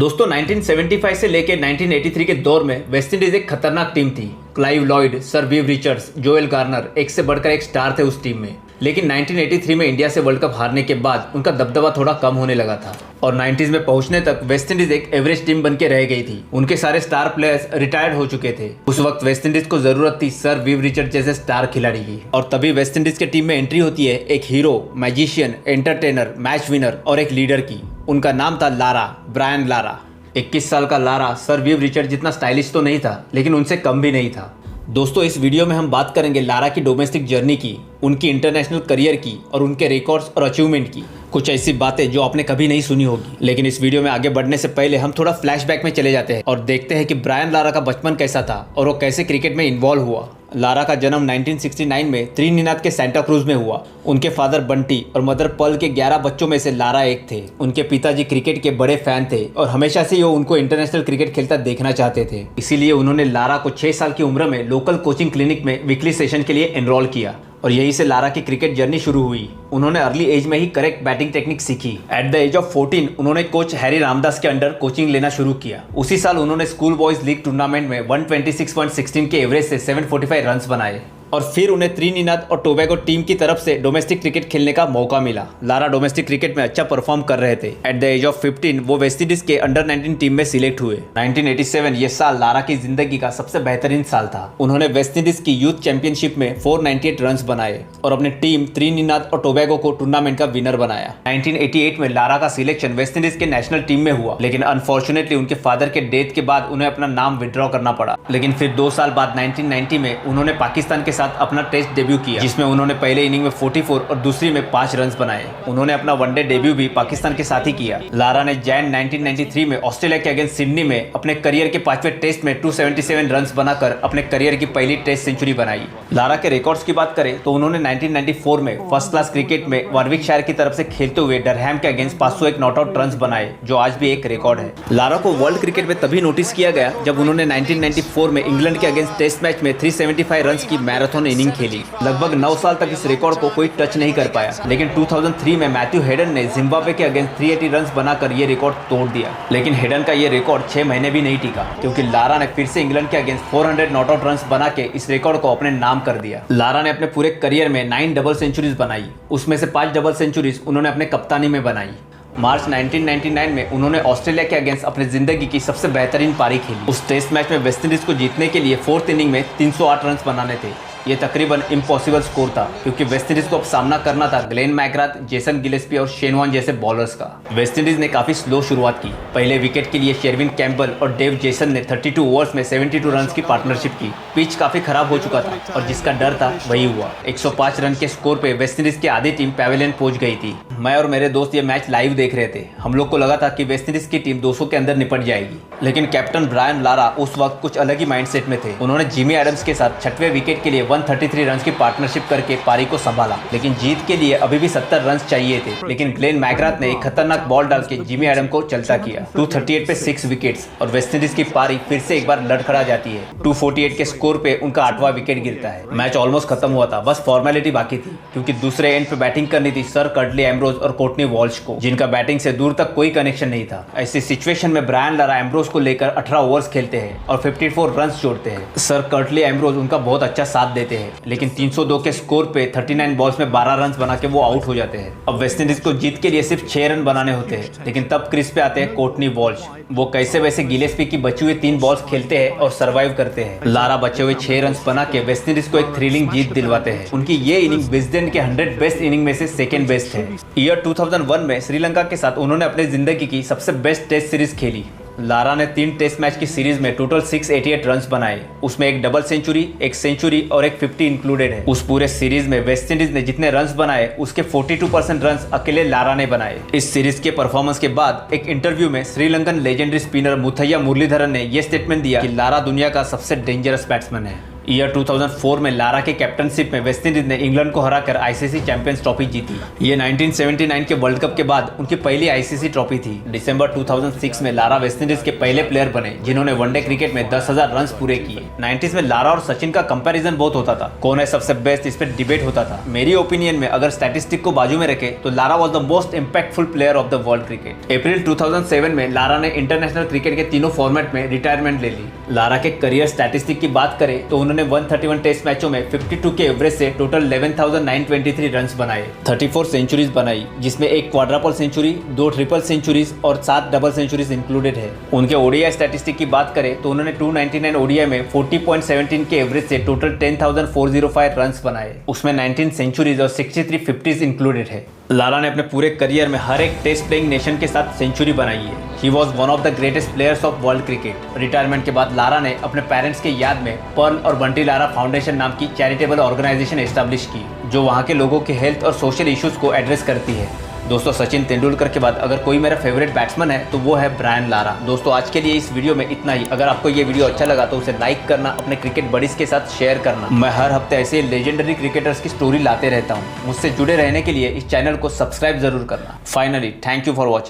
दोस्तों 1975 से लेकर 1983 के दौर में वेस्टइंडीज एक खतरनाक टीम थी। Clive Lloyd, sir Viv Richards, Joel Garner एक से बढ़कर एक स्टार थे उस टीम में। लेकिन 1983 में इंडिया से वर्ल्ड कप हारने के बाद उनका दबदबा थोड़ा कम होने लगा था और 90s में पहुंचने तक वेस्टइंडीज एक एवरेज टीम बन के रह गई थी। उनके सारे स्टार प्लेयर्स रिटायर्ड हो चुके थे। उस वक्त वेस्टइंडीज को जरूरत थी सर विव रिचर्ड जैसे स्टार खिलाड़ी की, और तभी वेस्टइंडीज के टीम में एंट्री होती है एक hero, magician, entertainer, match winner और एक लीडर की। उनका नाम था लारा, ब्रायन लारा। 21 साल का लारा सर विव रिचर्ड जितना स्टाइलिश तो नहीं था, लेकिन उनसे कम भी नहीं था। दोस्तों इस वीडियो में हम बात करेंगे लारा की डोमेस्टिक जर्नी की, उनकी इंटरनेशनल करियर की और उनके रिकॉर्ड्स और अचीवमेंट की। कुछ ऐसी बातें जो आपने कभी नहीं सुनी होगी। लेकिन इस वीडियो में आगे बढ़ने से पहले हम थोड़ा फ्लैशबैक में चले जाते हैं और देखते हैं कि ब्रायन लारा का बचपन कैसा था और वो कैसे क्रिकेट में इन्वॉल्व हुआ। लारा का जन्म 1969 में त्रिनिदाद के सेंटा क्रूज में हुआ। उनके फादर बंटी और मदर पर्ल के 11 बच्चों में से लारा एक थे। उनके पिताजी क्रिकेट के बड़े फैन थे और हमेशा से वो उनको इंटरनेशनल क्रिकेट खेलता देखना चाहते थे। इसीलिए उन्होंने लारा को 6 साल की उम्र में लोकल कोचिंग क्लिनिक में वीकली सेशन के लिए एनरोल किया और यहीं से लारा की क्रिकेट जर्नी शुरू हुई। उन्होंने अर्ली एज में ही करेक्ट बैटिंग टेक्निक सीखी। एट द एज ऑफ 14 उन्होंने कोच हैरी रामदास के अंडर कोचिंग लेना शुरू किया। उसी साल उन्होंने स्कूल बॉयज लीग टूर्नामेंट में 126.16 के एवरेज से 745 रन्स बनाए और फिर उन्हें त्रिनिदाद और टोबैगो टीम की तरफ से डोमेस्टिक क्रिकेट खेलने का मौका मिला। लारा डोमेस्टिक क्रिकेट में अच्छा परफॉर्म कर रहे थे। एट द एज ऑफ 15 वो वेस्टइंडीज के अंडर 19 टीम में सिलेक्ट हुए। 1987 ये साल लारा की जिंदगी का सबसे बेहतरीन साल था। उन्होंने वेस्टइंडीज की यूथ चैंपियनशिप में 498 रन्स बनाए और अपनी टीम त्रिनिदाद और टोबैगो को टूर्नामेंट का विनर बनाया। 1988 में लारा का सिलेक्शन वेस्टइंडीज के नेशनल टीम में हुआ, लेकिन अनफॉर्चुनेटली उनके फादर के डेथ के बाद उन्हें अपना नाम विड्रॉ करना पड़ा। लेकिन फिर 2 साल बाद 1990 में उन्होंने पाकिस्तान के अपना टेस्ट डेब्यू किया, जिसमें उन्होंने पहले इनिंग में 44 और दूसरी में 5 रन्स बनाए। उन्होंने अपना वनडे डेब्यू भी पाकिस्तान के साथ ही किया। लारा ने जैन 1993 में ऑस्ट्रेलिया के अगेंस्ट सिडनी में अपने करियर के 5वें टेस्ट में 277 रन्स बनाकर अपने करियर की पहली टेस्ट सेंचुरी बनाई। लारा के रिकॉर्ड्स की बात करें तो उन्होंने 1994 में फर्स्ट क्लास क्रिकेट में वारविकशायर की तरफ से खेलते हुए डरहैम के अगेंस्ट 501 नॉटआउट रन्स बनाए, जो आज भी एक रिकॉर्ड है। लारा को वर्ल्ड क्रिकेट में तभी नोटिस किया गया जब उन्होंने 1994 में इंग्लैंड के अगेंस्ट टेस्ट मैच में 375 रन्स की मैराथन इनिंग खेली। लगभग 9 साल तक इस रिकॉर्ड को कोई टच नहीं कर पाया, लेकिन 2003 में मैथ्यू हेडन ने जिम्बाब्वे के अगेंस्ट 380 रन्स बनाकर ये रिकॉर्ड तोड़ दिया। लेकिन हेडन का ये रिकॉर्ड 6 महीने भी नहीं टिका, क्योंकि लारा ने फिर से इंग्लैंड के अगेंस्ट 400 नॉटआउट रन्स बना के इस रिकॉर्ड को अपने नाम कर दिया। लारा ने अपने पूरे करियर में 9 डबल सेंचुरीज बनाई, उसमें से 5 डबल सेंचुरीज उन्होंने अपने कप्तानी में बनाई। मार्च 1999 में उन्होंने ऑस्ट्रेलिया के अगेंस्ट अपनी जिंदगी की सबसे बेहतरीन पारी खेली। उस टेस्ट मैच में वेस्टइंडीज को जीतने के लिए 4th इनिंग में 308 रन्स बनाने थे। ये तकरीबन इम्पॉसिबल स्कोर था, क्योंकि वेस्टइंडीज को अब सामना करना था ग्लेन मैकग्राथ, जेसन गिलेस्पी और शेन वॉर्न जैसे बॉलर्स का। वेस्टइंडीज ने काफी स्लो शुरुआत की। पहले विकेट के लिए शेरविन कैम्पबेल और डेव जेसन ने 32 ओवर्स में 72 रन्स की पार्टनरशिप की। पिच काफी खराब हो चुका था और जिसका डर था वही हुआ। 105 रन के स्कोर पे वेस्टइंडीज की आधी टीम पैवेलियन पहुंच गई थी। मैं और मेरे दोस्त ये मैच लाइव देख रहे थे। हम लोग को लगा था कि वेस्टइंडीज की टीम 200 के अंदर निपट जाएगी, लेकिन कैप्टन ब्रायन लारा उस वक्त कुछ अलग ही माइंडसेट में थे। उन्होंने जिमी एडम्स के साथ 6वें विकेट के लिए 133 रन की पार्टनरशिप करके पारी को संभाला, लेकिन जीत के लिए अभी भी 70 रन चाहिए थे। लेकिन ग्लेन मैकग्राथ ने एक खतरनाक बॉल डाल के जिमी एडम को चलता किया। 238 पे 6 विकेट्स और वेस्टइंडीज की पारी फिर से एक बार लड़खड़ा जाती है। 248 के स्कोर पे उनका 8वां विकेट गिरता है। मैच ऑलमोस्ट खत्म हुआ था, बस फॉर्मेलिटी बाकी थी, क्योंकि दूसरे एंड पे बैटिंग करनी थी सर कर्टली एम्ब्रोज और कोर्टनी वॉल्श को, जिनका बैटिंग से दूर तक कोई कनेक्शन नहीं था। ऐसी सिचुएशन में ब्रायन लारा एम्ब्रोज को लेकर 18 ओवर्स खेलते हैं और 54 रन जोड़ते हैं। सर कर्टली एम्ब्रोज उनका बहुत अच्छा साथ देते हैं, लेकिन 302 के स्कोर पे 39 बॉल्स में 12 रन बना के वो आउट हो जाते हैं। अब वेस्टइंडीज को जीत के लिए सिर्फ 6 रन बनाने होते हैं, लेकिन तब क्रीज पे आते हैं कोर्टनी वॉल्श। वो कैसे वैसे गिलेस्पी की बची हुई 3 बॉल्स खेलते हैं और सरवाइव करते हैं। लारा बचे हुए 6 रन बना के वेस्टइंडीज को एक थ्रिलिंग जीत दिलवाते हैं। उनकी ये इनिंग विजडन के 100 बेस्ट इनिंग में से सेकेंड बेस्ट है। ईयर 2001 में श्रीलंका के साथ उन्होंने अपनी जिंदगी की सबसे बेस्ट टेस्ट सीरीज खेली। लारा ने 3 टेस्ट मैच की सीरीज में टोटल 688 रन्स बनाए, उसमें एक डबल सेंचुरी, एक सेंचुरी और एक 50 इंक्लूडेड है। उस पूरे सीरीज में वेस्टइंडीज ने जितने रन्स बनाए उसके 42% रन्स अकेले लारा ने बनाए। इस सीरीज के परफॉर्मेंस के बाद एक इंटरव्यू में श्रीलंकन लेजेंडरी स्पिनर मुथैया मुरलीधरन ने यह स्टेटमेंट दिया कि लारा दुनिया का सबसे डेंजरस बैट्समैन है। ईयर 2004 में लारा के कैप्टनशिप में वेस्टइंडीज ने इंग्लैंड को हराकर आईसीसी चैंपियंस ट्रॉफी जीती। ये 1979 के वर्ल्ड कप के बाद उनकी पहली आईसीसी ट्रॉफी थी। दिसंबर 2006 में लारा वेस्टइंडीज के पहले प्लेयर बने जिन्होंने वनडे क्रिकेट में 10,000 रन पूरे किए। 90s में लारा और सचिन का कंपैरिजन बहुत होता था, कौन है सबसे बेस्ट, इस पर डिबेट होता था। मेरी ओपिनियन में अगर स्टैटिस्टिक को बाजू में रखे तो Lara was the most impactful player of the world cricket. April 2007 में लारा ने इंटरनेशनल क्रिकेट के तीनों फॉर्मेट में रिटायरमेंट ले ली। लारा के करियर स्टैटिस्टिक की बात करें तो उन्होंने 131 टेस्ट मैचों में 52 के एवरेज से टोटल 11,923 रन्स बनाए, 34 सेंचुरीज बनाई, जिसमें एक क्वाड्रपल सेंचुरी, 2 ट्रिपल सेंचुरीज और 7 डबल सेंचुरीज इंक्लूडेड है। उनके ओडीआई स्टैटिस्टिक की बात करें तो उन्होंने 299 ओडीआई में 40.17 के एवरेज से टोटल 10,405 रन्स बनाए, उसमें 19 सेंचुरीज और 63 50s इंक्लूडेड है। लारा ने अपने पूरे करियर में हर एक टेस्ट प्लेइंग नेशन के साथ सेंचुरी बनाई है। He was one of the greatest players of world cricket. Retirement के बाद लारा ने अपने पेरेंट्स के याद में पर्ल और बंटी लारा फाउंडेशन नाम की चैरिटेबल ऑर्गेनाइजेशन एस्टैब्लिश की, जो वहाँ के लोगों के हेल्थ और सोशल इश्यूज को एड्रेस करती है। दोस्तों, सचिन तेंदुलकर के बाद अगर कोई मेरा फेवरेट बैट्समैन है तो वो है ब्रायन लारा। दोस्तों, आज के लिए इस वीडियो में इतना ही। अगर आपको ये वीडियो अच्छा लगा तो उसे लाइक करना, अपने क्रिकेट बडीज के साथ शेयर करना। मैं हर हफ्ते ऐसे लेजेंडरी क्रिकेटर्स की स्टोरी लाते रहता हूँ। मुझसे जुड़े रहने के लिए इस चैनल को सब्सक्राइब जरूर करना। Finally, thank you for watching.